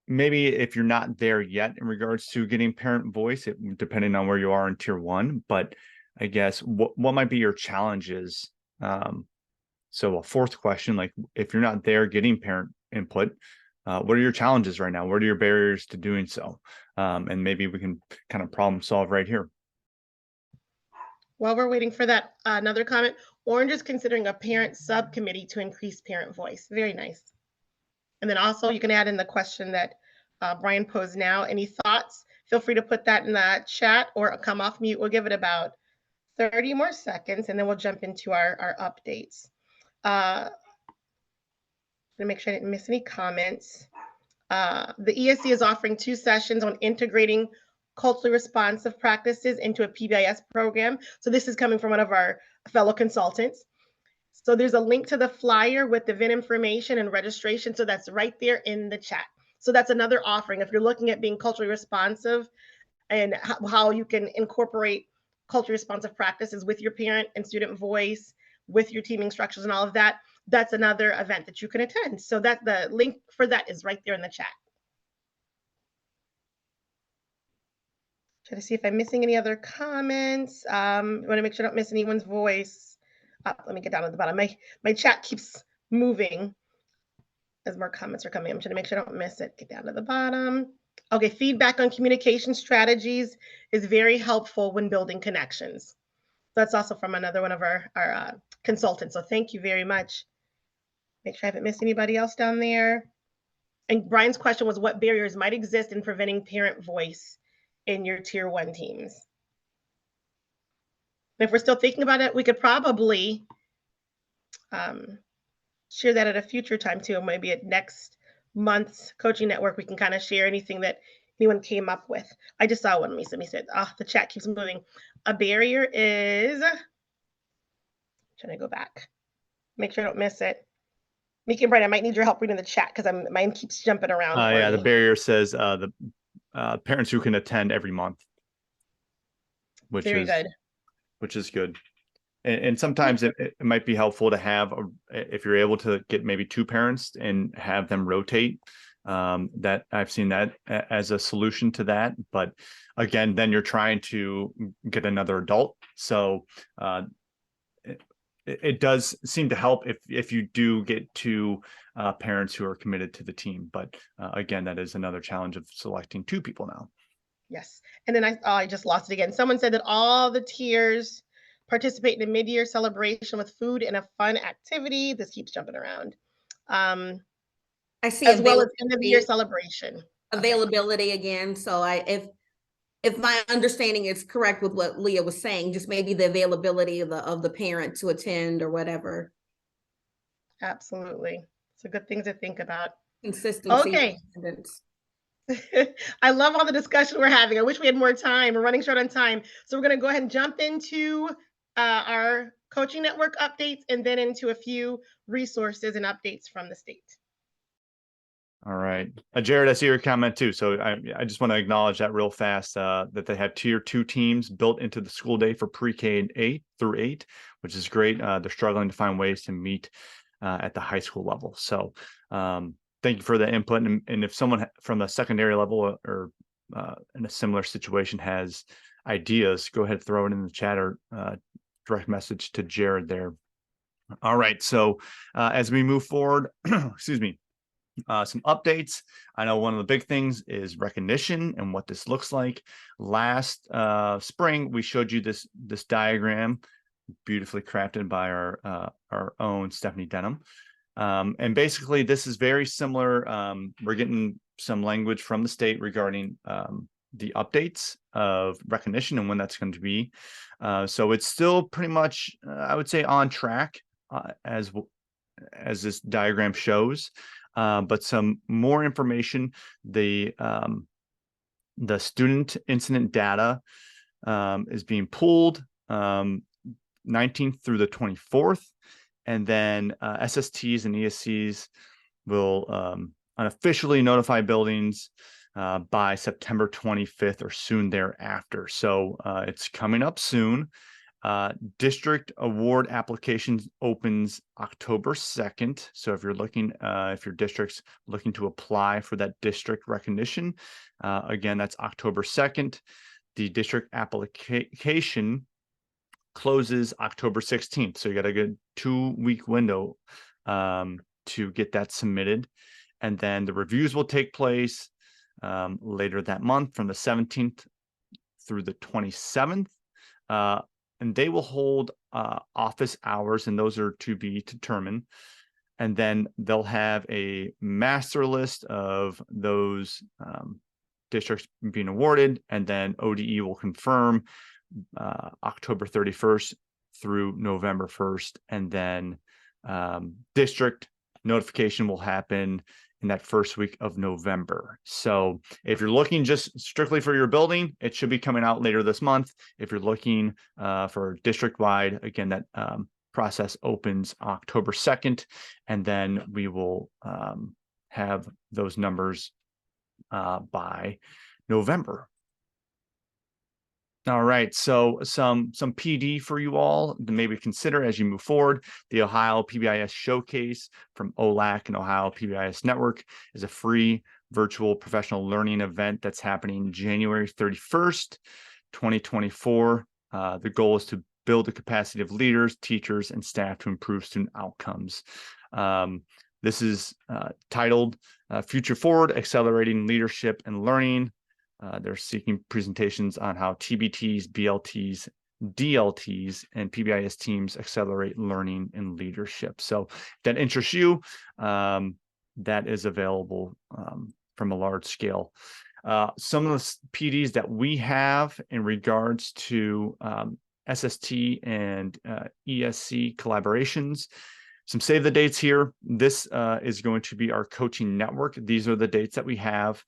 maybe if you're not there yet in regards to getting parent voice, depending on where you are in Tier 1, but I guess what might be your challenges? So a 4th question, like if you're not there getting parent input, what are your challenges right now? What are your barriers to doing so? And maybe we can kind of problem solve right here. While we're waiting for that, another comment. Orange is considering a parent subcommittee to increase parent voice. Very nice. And then also you can add in the question that Brian posed now. Any thoughts? Feel free to put that in the chat or come off mute. We'll give it about 30 more seconds and then we'll jump into our updates. To make sure I didn't miss any comments. The ESC is offering 2 sessions on integrating culturally responsive practices into a PBIS program. So this is coming from one of our fellow consultants. So there's a link to the flyer with event information and registration. So that's right there in the chat. So that's another offering. If you're looking at being culturally responsive and how you can incorporate culturally responsive practices with your parent and student voice, with your teaming structures and all of that, that's another event that you can attend. So that the link for that is right there in the chat. Try to see if I'm missing any other comments. I want to make sure I don't miss anyone's voice. Let me get down to the bottom. My chat keeps moving as more comments are coming. I'm trying to make sure I don't miss it. Get down to the bottom. Okay, feedback on communication strategies is very helpful when building connections. That's also from another one of our consultants. So thank you very much. Make sure I haven't missed anybody else down there. And Brian's question was, what barriers might exist in preventing parent voice in your Tier 1 teams? And if we're still thinking about it, we could probably share that at a future time too. Maybe at next month's coaching network, we can kind of share anything that anyone came up with. I just saw one. Lisa said, the chat keeps moving. A barrier is, trying to go back, make sure I don't miss it. Miki and Brian, I might need your help reading the chat because mine keeps jumping around. Yeah, the barrier says the parents who can attend every month, which is good. Which is good. And sometimes it might be helpful to have, if you're able to get maybe 2 parents and have them rotate. That I've seen that as a solution to that. But again, then you're trying to get another adult. So it does seem to help if you do get 2 parents who are committed to the team. But again, that is another challenge of selecting 2 people now. Yes. And then I just lost it again. Someone said that all the tiers participate in a mid-year celebration with food and a fun activity. This keeps jumping around. I see as well as end of the year celebration. Availability again. So if my understanding is correct with what Leah was saying, just maybe the availability of the parent to attend or whatever. Absolutely. It's a good thing to think about. Consistency. Okay. I love all the discussion we're having. I wish we had more time. We're running short on time. So we're going to go ahead and jump into our coaching network updates, and then into a few resources and updates from the state. All right. Jared, I see your comment too. So I just want to acknowledge that real fast, that they have tier 2 teams built into the school day for pre-K and 8 through 8, which is great. They're struggling to find ways to meet at the high school level. So thank you for the input. And if someone from the secondary level or in a similar situation has ideas, go ahead, throw it in the chat or direct message to Jared there. All right. So as we move forward, excuse me, some updates. I know one of the big things is recognition and what this looks like. Last spring, we showed you this diagram, beautifully crafted by our own Stephanie Denham. And basically, this is very similar. We're getting some language from the state regarding the updates of recognition and when that's going to be. So it's still pretty much, I would say, on track as this diagram shows. But some more information, the student incident data is being pulled 19th through the 24th, and then SSTs and ESCs will unofficially notify buildings by September 25th or soon thereafter. So it's coming up soon. District award applications opens October 2nd. So if you're looking, if your district's looking to apply for that district recognition, again, that's October 2nd. The district application closes October 16th. So you got a good 2-week window to get that submitted. And then the reviews will take place later that month from the 17th through the 27th. And they will hold office hours, and those are to be determined. And then they'll have a master list of those districts being awarded, and then ODE will confirm October 31st through November 1st. And then district notification will happen in that first week of November. So if you're looking just strictly for your building, it should be coming out later this month. If you're looking for district-wide, again, that process opens October 2nd, and then we will have those numbers by November. All right, so some PD for you all to maybe consider as you move forward. The Ohio PBIS Showcase from OLAC and Ohio PBIS Network is a free virtual professional learning event that's happening January 31st, 2024. The goal is to build the capacity of leaders, teachers, and staff to improve student outcomes. This is titled Future Forward, Accelerating Leadership and Learning. They're seeking presentations on how TBTs, BLTs, DLTs, and PBIS teams accelerate learning and leadership. So if that interests you, that is available from a large scale. Some of the PDs that we have in regards to SST and ESC collaborations, some save the dates here. This is going to be our coaching network. These are the dates that we have.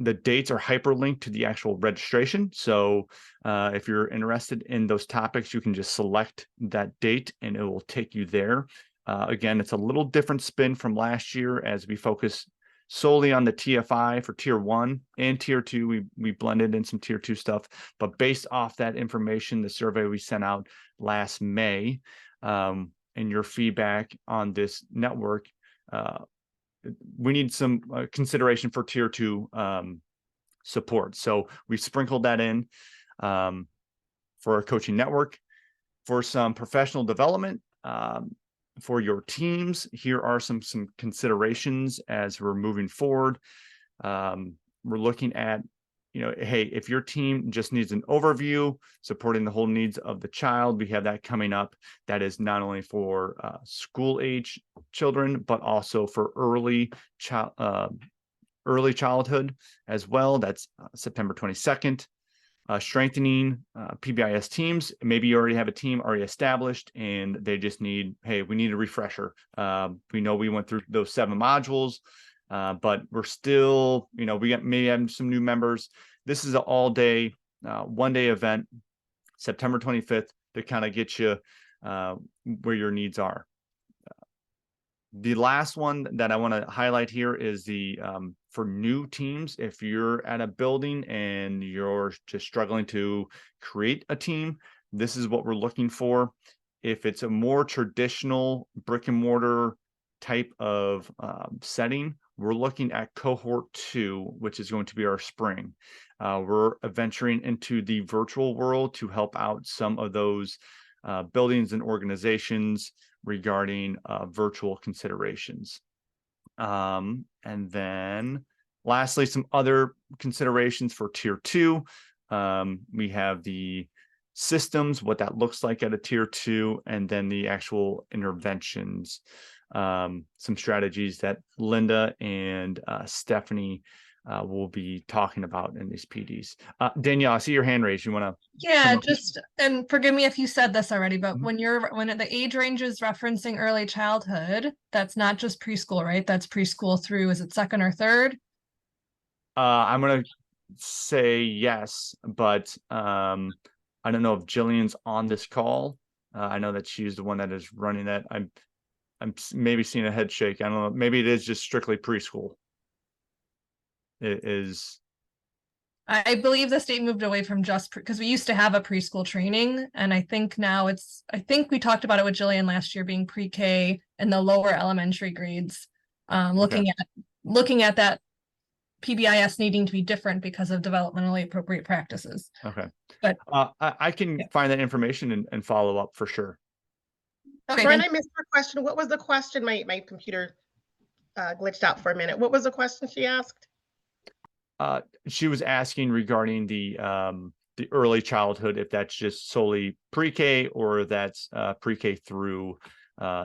The dates are hyperlinked to the actual registration. So if you're interested in those topics, you can just select that date and it will take you there. Again, it's a little different spin from last year as we focus solely on the TFI for tier 1 and tier 2. We blended in some tier 2 stuff, but based off that information, the survey we sent out last May, and your feedback on this network, we need some consideration for tier 2 support. So we sprinkled that in for our coaching network. For some professional development for your teams, here are some considerations as we're moving forward. We're looking at, hey, if your team just needs an overview supporting the whole needs of the child, we have that coming up. That is not only for school age children, but also for early childhood as well. That's September 22nd. Strengthening PBIS teams. Maybe you already have a team already established and they just need, hey, we need a refresher. We know we went through those 7 modules, but we're still, we maybe have some new members. This is an all-day, one-day event September 25th to kind of get you where your needs are. The last one that I want to highlight here is the for new teams. If you're at a building and you're just struggling to create a team, this is what we're looking for. If it's a more traditional brick and mortar type of setting, we're looking at cohort 2, which is going to be our spring. We're venturing into the virtual world to help out some of those buildings and organizations regarding virtual considerations. And then lastly, some other considerations for tier 2. We have the systems, what that looks like at a tier 2, and then the actual interventions, some strategies that Linda and Stephanie will be talking about in these PDs. Danielle, I see your hand raised. You want to? Yeah, just, and forgive me if you said this already, but Mhm. when the age range is referencing early childhood, that's not just preschool, right? That's preschool through, is it second or third? I'm going to say yes, but I don't know if Jillian's on this call. I know that she's the one that is running that. I'm maybe seeing a head shake. I don't know. Maybe it is just strictly preschool. It is. I believe the state moved away from just because we used to have a preschool training, and I think now it's, I think we talked about it with Jillian last year, being pre-K and the lower elementary grades. Looking at that PBIS needing to be different because of developmentally appropriate practices. Okay. But I can find that information and follow up for sure. okay, Brian, I missed her question. What was the question? My computer glitched out for a minute. What was the question she asked? She was asking regarding the early childhood, if that's just solely pre-K or that's pre-K through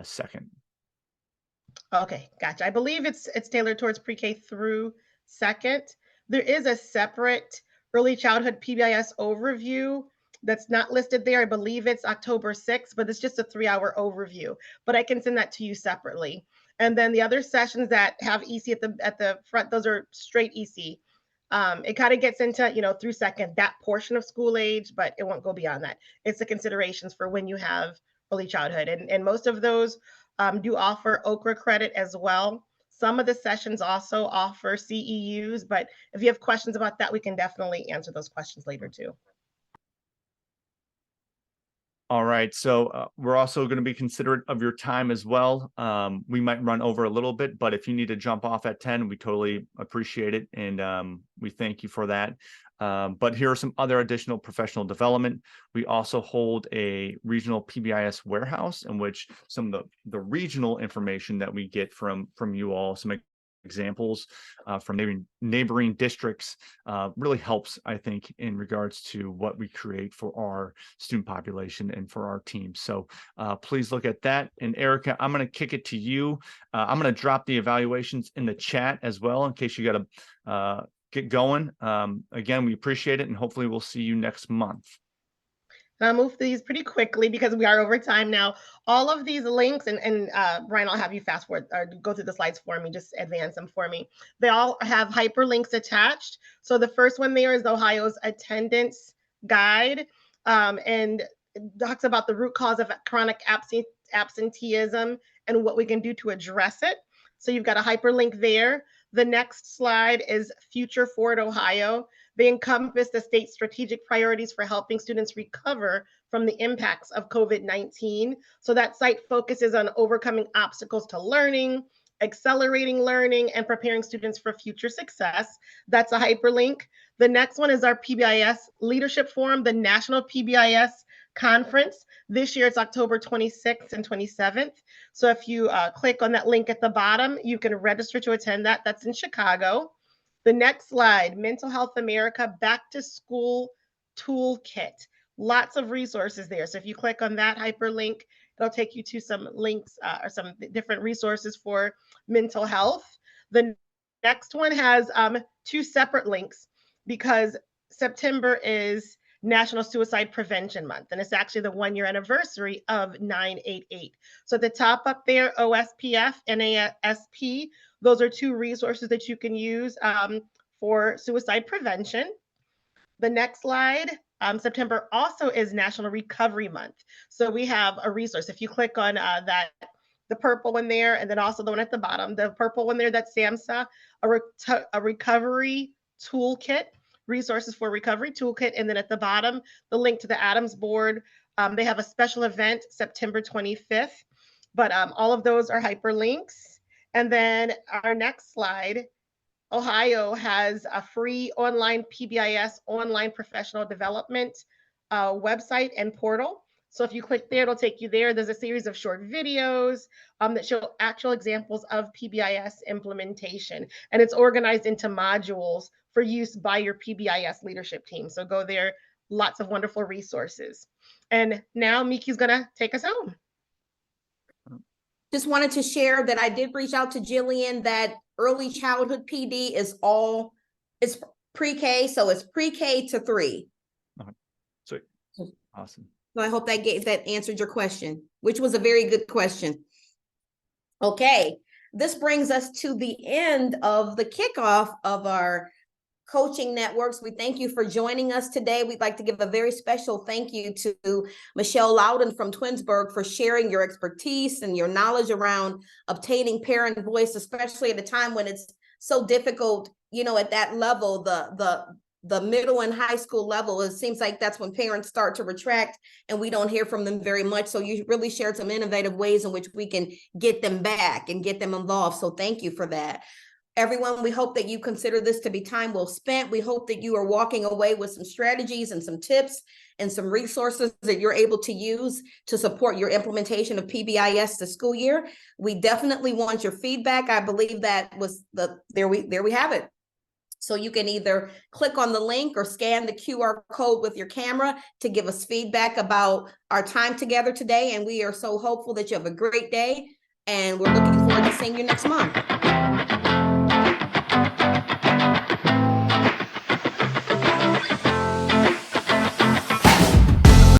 second. Okay, gotcha. I believe it's tailored towards pre-K through second. There is a separate early childhood PBIS overview that's not listed there. I believe it's October 6th, but it's just a 3-hour overview. But I can send that to you separately. And then the other sessions that have EC at the front, those are straight EC. It kind of gets into, through second, that portion of school age, but it won't go beyond that. It's the considerations for when you have early childhood. And most of those do offer Okra credit as well. Some of the sessions also offer CEUs, but if you have questions about that, we can definitely answer those questions later too. All right, so we're also going to be considerate of your time as well. We might run over a little bit, but if you need to jump off at 10, we totally appreciate it, and we thank you for that. But here are some other additional professional development. We also hold a regional PBIS warehouse in which some of the regional information that we get from you all, some examples from neighboring districts really helps, I think, in regards to what we create for our student population and for our team. So please look at that. And Erica, I'm going to kick it to you. I'm going to drop the evaluations in the chat as well in case you got to get going. Again, we appreciate it, and hopefully we'll see you next month. I'll move these pretty quickly because we are over time now. All of these links, and Brian, I'll have you fast forward or go through the slides for me, just advance them for me. They all have hyperlinks attached. So the first one there is Ohio's attendance guide, and it talks about the root cause of chronic absenteeism and what we can do to address it. So you've got a hyperlink there. The next slide is Future Forward Ohio. They encompass the state's strategic priorities for helping students recover from the impacts of COVID-19. So that site focuses on overcoming obstacles to learning, accelerating learning, and preparing students for future success. That's a hyperlink. The next one is our PBIS Leadership Forum, the National PBIS Conference. This year it's October 26th and 27th. So if you click on that link at the bottom, you can register to attend that. That's in Chicago. The next slide, Mental Health America Back to School Toolkit. Lots of resources there. So if you click on that hyperlink, it'll take you to some links or some different resources for mental health. The next one has 2 separate links because September is National Suicide Prevention Month, and it's actually the 1-year anniversary of 988. So at the top up there, OSPF, NASP, those are 2 resources that you can use for suicide prevention. The next slide September also is National Recovery Month. So we have a resource. If you click on the purple one there, and then also the one at the bottom, the purple one there, that's SAMHSA, a recovery toolkit, resources for recovery toolkit. And then at the bottom, the link to the Adams board. They have a special event September 25th, but all of those are hyperlinks. And then our next slide, Ohio has a free online PBIS online professional development website and portal. So if you click there, it'll take you there. There's a series of short videos that show actual examples of PBIS implementation. And it's organized into modules for use by your PBIS leadership team. So go there, lots of wonderful resources. And now Miki's gonna take us home. Just wanted to share that I did reach out to Jillian that early childhood PD is it's pre-K, so it's pre-K to 3. Sweet. Awesome. So I hope that answered your question, which was a very good question. Okay, this brings us to the end of the kickoff of our coaching networks. We thank you for joining us today. We'd like to give a very special thank you to Michelle Loudon from Twinsburg for sharing your expertise and your knowledge around obtaining parent voice, especially at a time when it's so difficult, you know, at that level, the middle and high school level. It seems like that's when parents start to retract and we don't hear from them very much. So you really shared some innovative ways in which we can get them back and get them involved. So thank you for that. Everyone, we hope that you consider this to be time well spent. We hope that you are walking away with some strategies and some tips and some resources that you're able to use to support your implementation of PBIS this school year. We definitely want your feedback. I believe that was there we have it. So you can either click on the link or scan the QR code with your camera to give us feedback about our time together today. And we are so hopeful that you have a great day. And we're looking forward to seeing you next month.